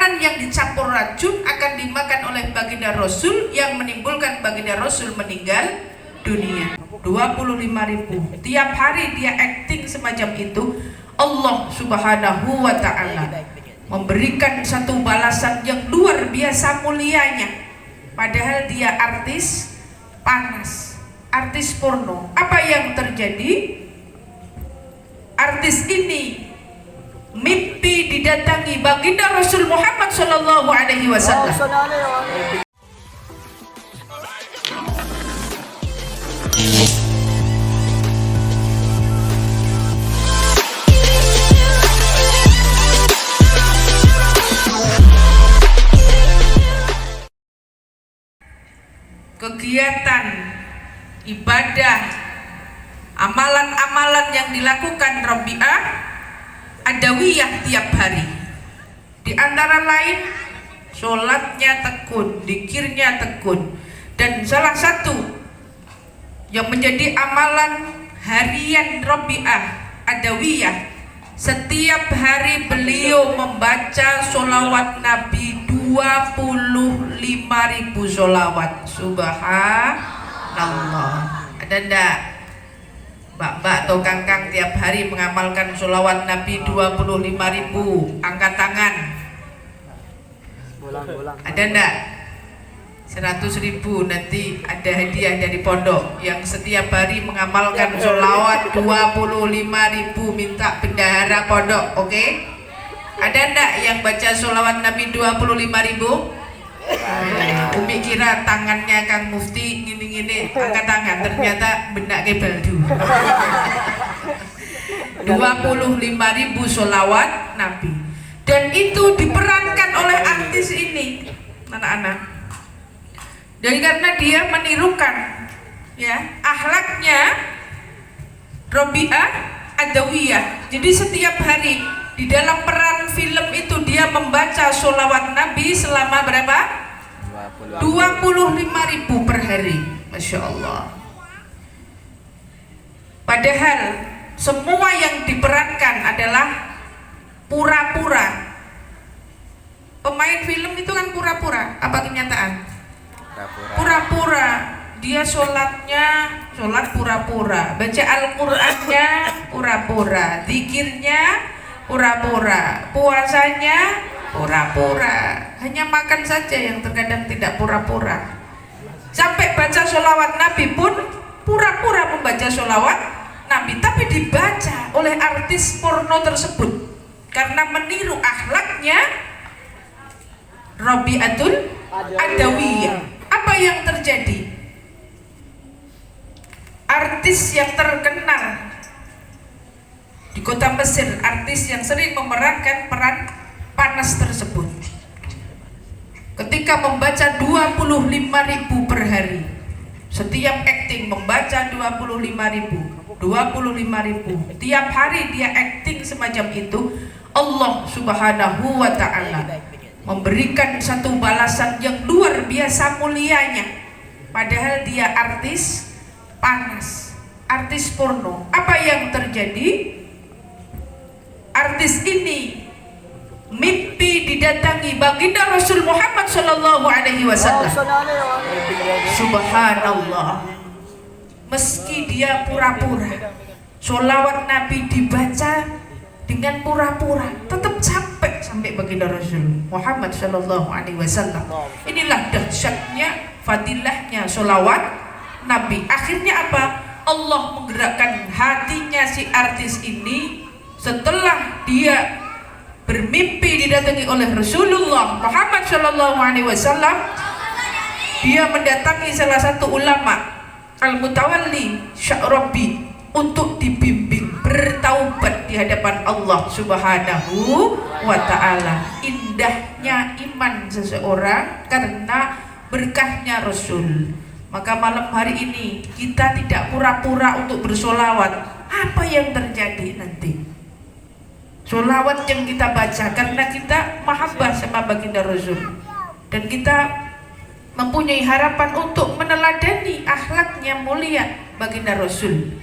makanan yang dicampur racun akan dimakan oleh baginda Rasul yang menimbulkan baginda Rasul meninggal dunia. 25.000 tiap hari dia acting semacam itu. Allah Subhanahu wa ta'ala memberikan satu balasan yang luar biasa mulianya, padahal dia artis panas, artis porno. Apa yang terjadi? Artis ini mimpi didatangi baginda Rasul Muhammad sallallahu alaihi wasallam. Kegiatan ibadah, amalan-amalan yang dilakukan Rabi'ah Adawiyah tiap hari, di antara lain sholatnya tekun, zikirnya tekun, dan salah satu yang menjadi amalan harian Rabi'ah Adawiyah, setiap hari beliau membaca sholawat Nabi 25.000 sholawat. Subhanallah. Ada ndak mbak-mbak atau kang-kang tiap hari mengamalkan sholawat Nabi 25.000? Angkat tangan. Ada ndak? 100.000 nanti ada hadiah dari pondok yang setiap hari mengamalkan sholawat 25.000, minta bendahara pondok. Oke? Ada ndak yang baca sholawat Nabi 25.000? Umi kira tangannya Kang Mufti gini-gini, angkat tangan, ternyata benak kebaldu. 25.000 sholawat Nabi, dan itu diperankan oleh artis ini, anak-anak. Dan karena dia menirukan ya akhlaknya Rabi'ah Adawiyah, jadi setiap hari di dalam peran film itu dia membaca sholawat Nabi selama berapa? 25.000 per hari. Masya Allah. Padahal semua yang diperankan adalah pura-pura. Pemain film itu kan pura-pura. Apa kenyataan? Pura-pura. Dia sholatnya sholat pura-pura, baca Al-Qur'annya pura-pura, zikirnya pura-pura, puasanya pura-pura, hanya makan saja yang terkadang tidak pura-pura. Sampai baca sholawat Nabi pun pura-pura membaca sholawat Nabi, tapi dibaca oleh artis porno tersebut karena meniru akhlaknya Rabi'atul Adawiyah. Apa yang terjadi? Artis yang terkenal di kota Mesir, artis yang sering memerankan peran panas tersebut, ketika membaca 25.000 per hari, setiap acting membaca 25.000 tiap hari dia acting semacam itu. Allah Subhanahu wa ta'ala memberikan satu balasan yang luar biasa mulianya, padahal dia artis panas, artis porno. Apa yang terjadi? Artis ini mimpi didatangi baginda Rasul Muhammad sallallahu alaihi wasallam. Subhanallah. Meski dia pura-pura, sholawat Nabi dibaca dengan pura-pura, tetap sampai baginda Rasul Muhammad sallallahu alaihi wasallam. Inilah dahsyatnya, fadilahnya sholawat Nabi. Akhirnya apa? Allah menggerakkan hatinya si artis ini. Setelah dia bermimpi didatangi oleh Rasulullah Muhammad SAW, dia mendatangi salah satu ulama Al-Mutawalli Sya'rabi untuk dibimbing bertaubat di hadapan Allah Subhanahu wa ta'ala. Indahnya iman seseorang karena berkahnya Rasul. Maka malam hari ini kita tidak pura-pura untuk bersolawat. Apa yang terjadi nanti? Solawat yang kita baca karena kita mahabbah sama baginda Rasul, dan kita mempunyai harapan untuk meneladani akhlaknya mulia baginda Rasul.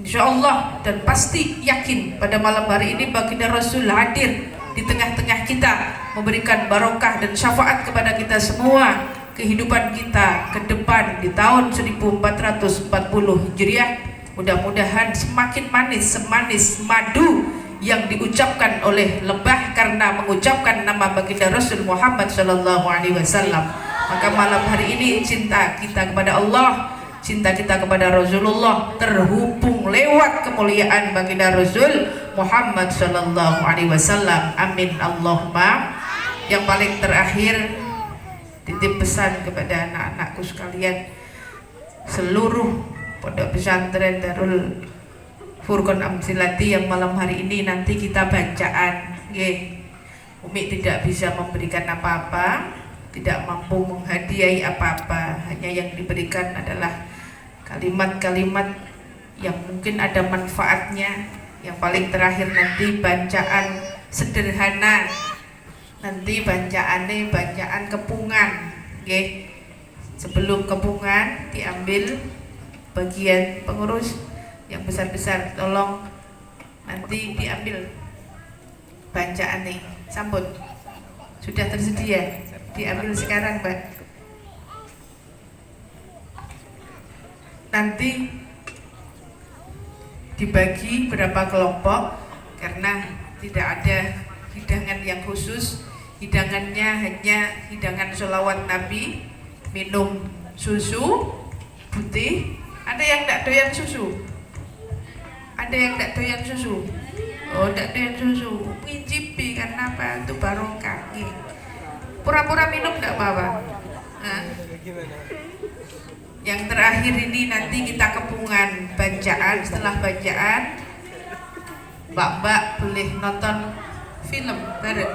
Insya Allah dan pasti yakin pada malam hari ini baginda Rasul hadir di tengah-tengah kita, memberikan barokah dan syafaat kepada kita semua, kehidupan kita ke depan di tahun 1440 Hijriah. Mudah-mudahan semakin manis, semanis madu yang diucapkan oleh lebah karena mengucapkan nama baginda Rasul Muhammad Sallallahu Alaihi Wasallam. Maka malam hari ini cinta kita kepada Allah, cinta kita kepada Rasulullah terhubung lewat kemuliaan baginda Rasul Muhammad Sallallahu Alaihi Wasallam. Amin Allahumma. Yang paling terakhir, titip pesan kepada anak-anakku sekalian, seluruh pondok pesantren Darul Furqan Amsilati yang malam hari ini nanti kita bacaan. Umi tidak bisa memberikan apa-apa, tidak mampu menghadiahi apa-apa, hanya yang diberikan adalah kalimat-kalimat yang mungkin ada manfaatnya. Yang paling terakhir nanti bacaan sederhana, nanti bacaannya bacaan kepungan. Sebelum kepungan diambil bagian pengurus yang besar-besar, tolong nanti diambil bacaan nih, sambut sudah tersedia, diambil sekarang Mbak. Nanti dibagi berapa kelompok karena tidak ada hidangan yang khusus, hidangannya hanya hidangan sholawat Nabi, minum susu putih. Ada yang tidak doyan susu? Ada yang tidak doyan susu? Oh, tidak doyan susu. Ngicipi karena apa? Itu barokah. Pura-pura minum tidak apa-apa. Nah. Yang terakhir ini nanti kita kepungan bacaan. Setelah bacaan, mbak-mbak boleh nonton film bareng.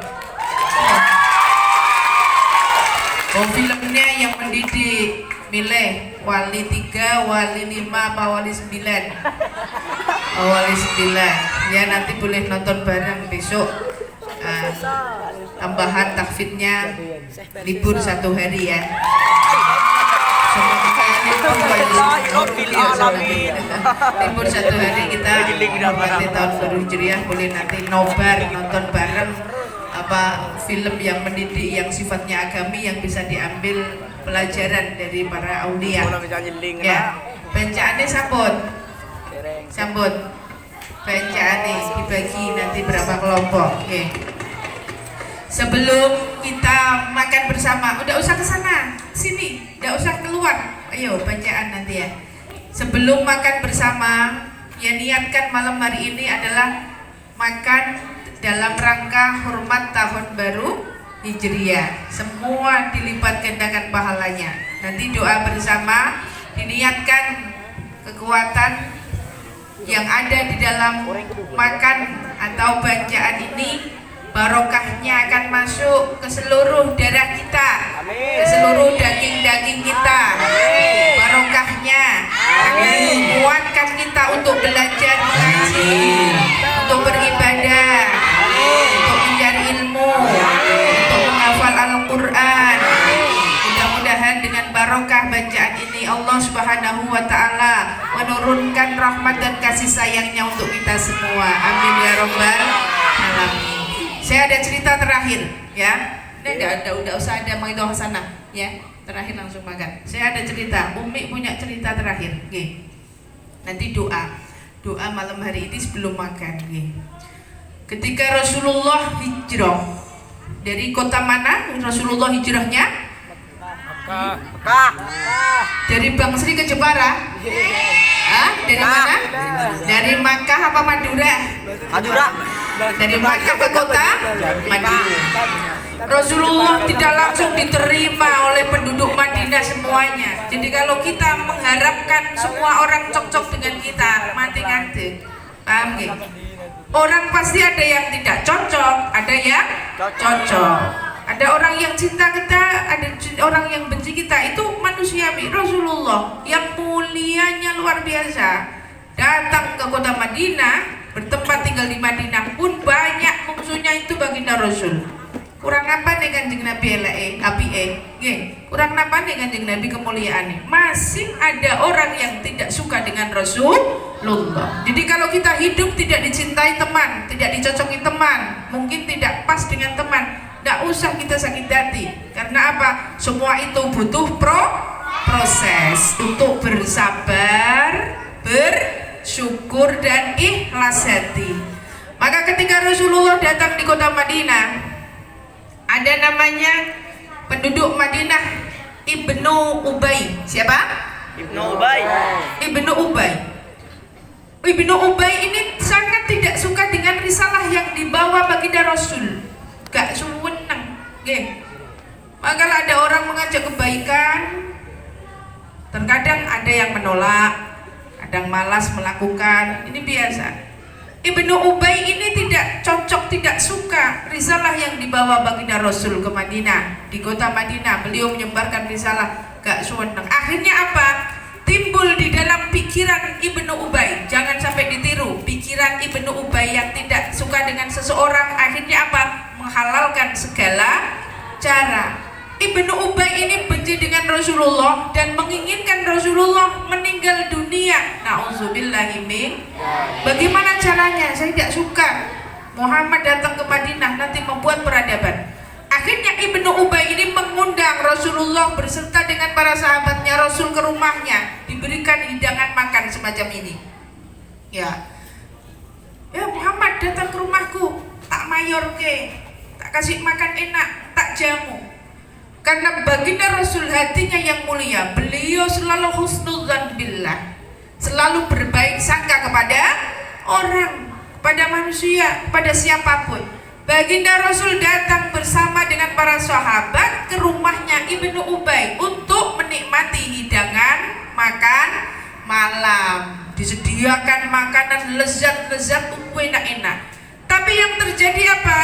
Oh, filmnya yang mendidik. Milih wali 3, wali 5, apa wali 9? Oh, wali 9. Ya, nanti boleh nonton bareng besok. Tambahan tahfidnya libur 1 hari ya. Libur 1 hari kita menghormati tahun baru Hijriah, boleh nanti nobar nonton bareng apa film yang mendidik yang sifatnya agami yang bisa diambil pelajaran dari para aulia. Ya, bacaannya sambut bacaannya dibagi nanti berapa kelompok. Oke. Sebelum kita makan bersama, udah usah ke sana, sini, udah usah keluar. Ayo bacaan nanti ya. Sebelum makan bersama, ya niatkan malam hari ini adalah makan dalam rangka hormat tahun baru Hijriah. Semua dilipat gandakan pahalanya. Nanti doa bersama, diniatkan kekuatan yang ada di dalam makan atau bacaan ini, barokahnya akan masuk ke seluruh darah kita, ke seluruh daging-daging kita. Barokahnya akan menguatkan kita untuk belajar mengaji, untuk beribadah, untuk mencari ilmu, untuk menghafal Al-Quran. Mudah-mudahan dengan barokah bacaan ini Allah Subhanahu wa Ta'ala menurunkan rahmat dan kasih sayangnya untuk kita semua. Amin ya Rabbal Alamin. Saya ada cerita terakhir ya. Ini udah usah ada mau itu sana ya. Terakhir langsung makan. Saya ada cerita. Umi punya cerita terakhir. Nanti doa malam hari ini sebelum makan. Ketika Rasulullah hijrah dari kota mana? Rasulullah hijrahnya Mekah. Dari Bang Sri ke Jepara. Dari mana? Dari Makkah apa Madura? Dari Makkah ke kota Madinah. Rasulullah tidak langsung diterima oleh penduduk Madinah semuanya. Jadi kalau kita mengharapkan semua orang cocok dengan kita, mati ngantuk. Paham nggih? Orang pasti ada yang tidak cocok, ada yang cocok. Ada orang yang cinta kita, ada orang yang benci kita. Itu manusiawi. Rasulullah yang mulianya luar biasa datang ke kota Madinah, bertempat tinggal di Madinah pun banyak musuhnya itu baginda Rasul. Kurang apa nih Kanjeng Nabi nggih. Kurang apa nih Kanjeng Nabi kemuliaan? Masih ada orang yang tidak suka dengan Rasulullah. Jadi kalau kita hidup tidak dicintai teman, tidak dicocoki teman, mungkin tidak pas dengan teman, tidak usah kita sakit hati. Karena apa? Semua itu butuh proses untuk bersabar, bersyukur dan ikhlas hati. Maka ketika Rasulullah datang di kota Madinah, ada namanya penduduk Madinah Ibnu Ubay. Siapa? Ibnu Ubay. Ibnu Ubay. Ibnu Ubay ini sangat tidak suka dengan risalah yang dibawa baginda Rasul. Gak suweneng, nggih. Maka ada orang mengajak kebaikan, terkadang ada yang menolak, kadang malas melakukan. Ini biasa. Ibnu Ubay ini tidak cocok, tidak suka risalah yang dibawa baginda Rasul ke Madinah. Di kota Madinah beliau menyebarkan risalah, gak suweneng. Akhirnya apa? Timbul di dalam pikiran Ibnu Ubay, jangan sampai ditiru pikiran Ibnu Ubay yang tidak suka dengan seseorang. Akhirnya apa? Menghalalkan segala cara. Ibnu Ubay ini benci dengan Rasulullah dan menginginkan Rasulullah meninggal dunia. Nauzubillahi min. Bagaimana caranya? Saya tidak suka Muhammad datang ke Madinah nanti membuat peradaban. Akhirnya Ibnu Ubay ini mengundang Rasulullah berserta dengan para sahabatnya Rasul ke rumahnya, diberikan hidangan makan semacam ini. Ya Muhammad datang ke rumahku, tak mayor ke, tak kasih makan enak, tak jamu. Karena baginda Rasul hatinya yang mulia, beliau selalu husnudzan billah, selalu berbaik sangka kepada orang, kepada manusia, kepada siapapun. Baginda Rasul datang bersama dengan para sahabat ke rumahnya Ibnu Ubay untuk menikmati hidangan makan malam. Disediakan makanan lezat-lezat, enak-enak. Tapi yang terjadi apa?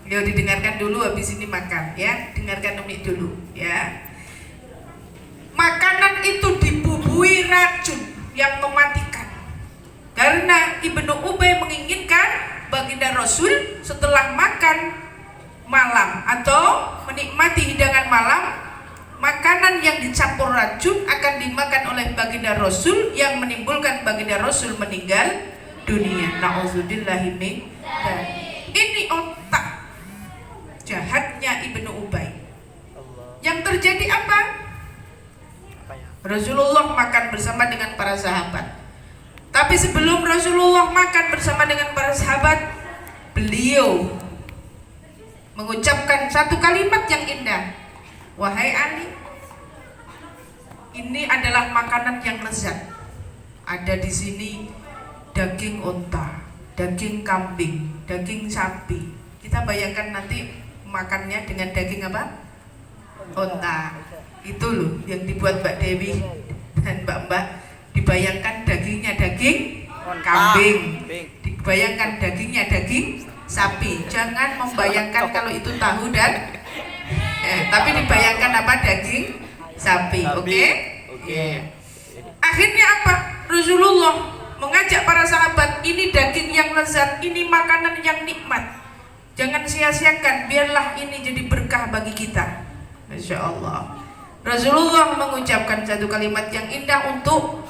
Yo, didengarkan dulu, habis ini makan ya. Dengarkan Umi dulu ya. Makanan itu dibubuhi racun yang mematikan. Karena Ibnu Ubay menginginkan baginda Rasul setelah makan malam atau menikmati hidangan malam, makanan yang dicampur racun akan dimakan oleh baginda Rasul yang menimbulkan baginda Rasul meninggal dunia. Nauzubillahi min dzalik. Ini otak jahatnya Ibnu Ubay. Yang terjadi apa? Rasulullah makan bersama dengan para sahabat. Tapi sebelum Rasulullah makan bersama dengan para sahabat, beliau mengucapkan satu kalimat yang indah. Wahai Ali, ini adalah makanan yang lezat. Ada di sini daging unta, daging kambing, daging sapi. Kita bayangkan nanti makannya dengan daging apa? Unta. Itu loh yang dibuat Mbak Dewi dan Mbak. Dibayangkan dagingnya daging kambing, dibayangkan dagingnya daging sapi. Jangan membayangkan kalau itu tahu dan tapi dibayangkan apa? Daging sapi. Oke? Akhirnya apa? Rasulullah mengajak para sahabat, ini daging yang lezat, ini makanan yang nikmat. Jangan sia-siakan, biarlah ini jadi berkah bagi kita. Masya Allah. Rasulullah mengucapkan satu kalimat yang indah untuk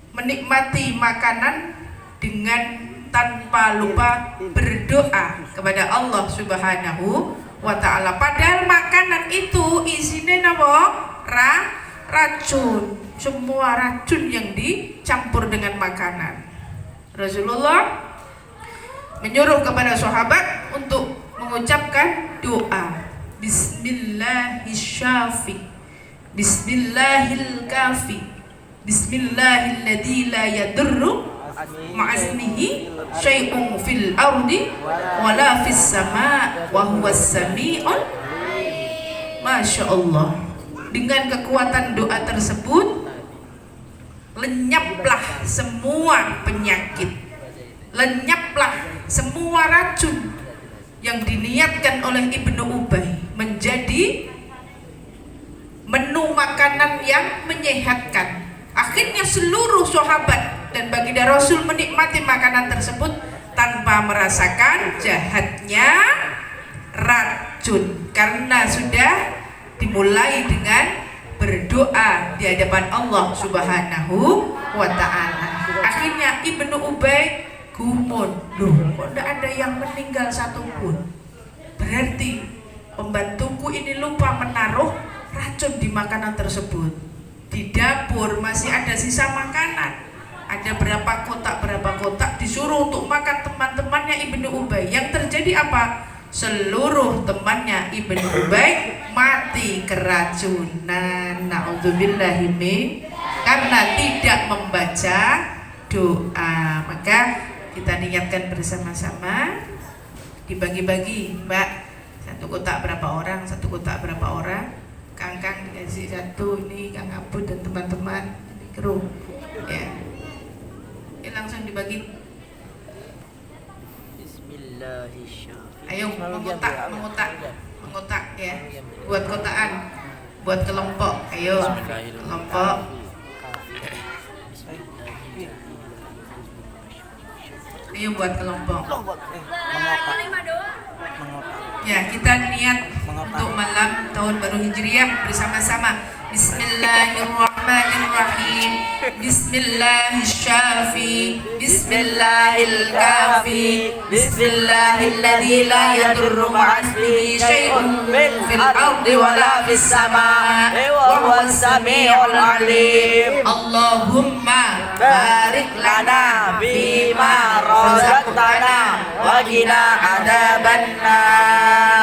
menikmati makanan dengan tanpa lupa berdoa kepada Allah Subhanahu wa ta'ala. Padahal makanan itu isinya apa? Racun. Semua racun yang dicampur dengan makanan. Rasulullah menyuruh kepada sahabat untuk mengucapkan doa. Bismillahirrahmanirrahim. Bismillahil-kafi. Bismillahilladzi la yadurru ma'asmihi syai'un fil ardi wala fis sama' wa huwas sami'un. Masya Allah. Dengan kekuatan doa tersebut lenyaplah semua penyakit, lenyaplah semua racun yang diniatkan oleh Ibnu Ubay menjadi menu makanan yang menyehatkan. Akhirnya seluruh sahabat dan baginda Rasul menikmati makanan tersebut tanpa merasakan jahatnya racun karena sudah dimulai dengan berdoa di hadapan Allah Subhanahu wa ta'ala. Akhirnya Ibnu Ubay gumun, loh kok tidak ada yang meninggal satupun, berarti pembantuku ini lupa menaruh racun di makanan tersebut. Di dapur masih ada sisa makanan, ada berapa kotak disuruh untuk makan teman-temannya Ibnu Ubay. Yang terjadi apa? Seluruh temannya Ibnu Ubay mati keracunan. Na'udzubillahi min, karena tidak membaca doa. Maka kita niatkan bersama-sama, dibagi-bagi, Mbak, satu kotak berapa orang, satu kotak berapa orang. Kang dikasih satu, ini Kang Abud dan teman-teman, ini kru ya. Ini langsung dibagi. Bismillahirrahmanirrahim. Ayo mengotak ya. Buat kotaan, buat kelompok. Ayo kelompok. Ayo buat kelompok. Ya, kita niat untuk malam tahun baru Hijriah bersama-sama. Bismillahirrahmanirrahim. Bismillahirrahmanirrahim. Bismillahirrahmanirrahim. Bismillahilladzi la yadurru ma'asmihi syai'un fil ardi wala fis samaa'i wa huwas samii'ul 'aliim. Allahumma barik lana fima razaqtana wa qina adzabannar.